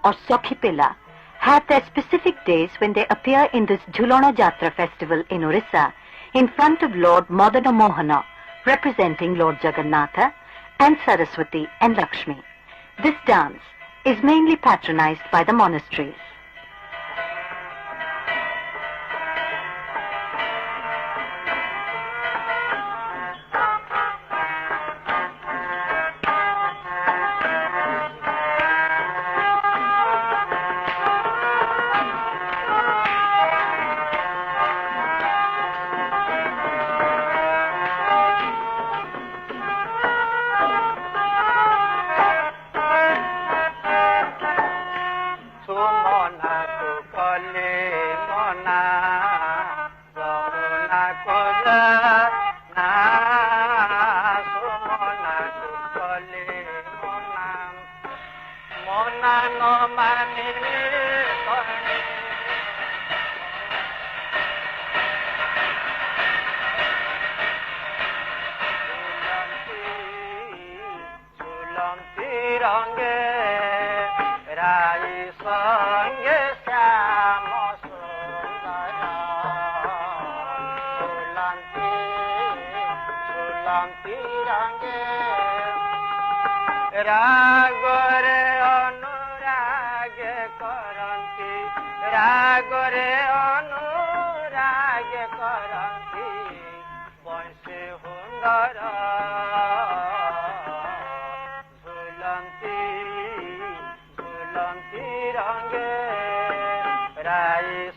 or Sakhi Pila have their specific days when they appear in this Jhulona Jatra festival in Orissa in front of Lord Mohana, representing Lord Jagannatha and Saraswati and Lakshmi. This dance is mainly patronized by the monasteries. रागरे अनुराग करंती रागरे अनुराग करंती बंशी हुंदर झुलंती झुलंती रंगे राई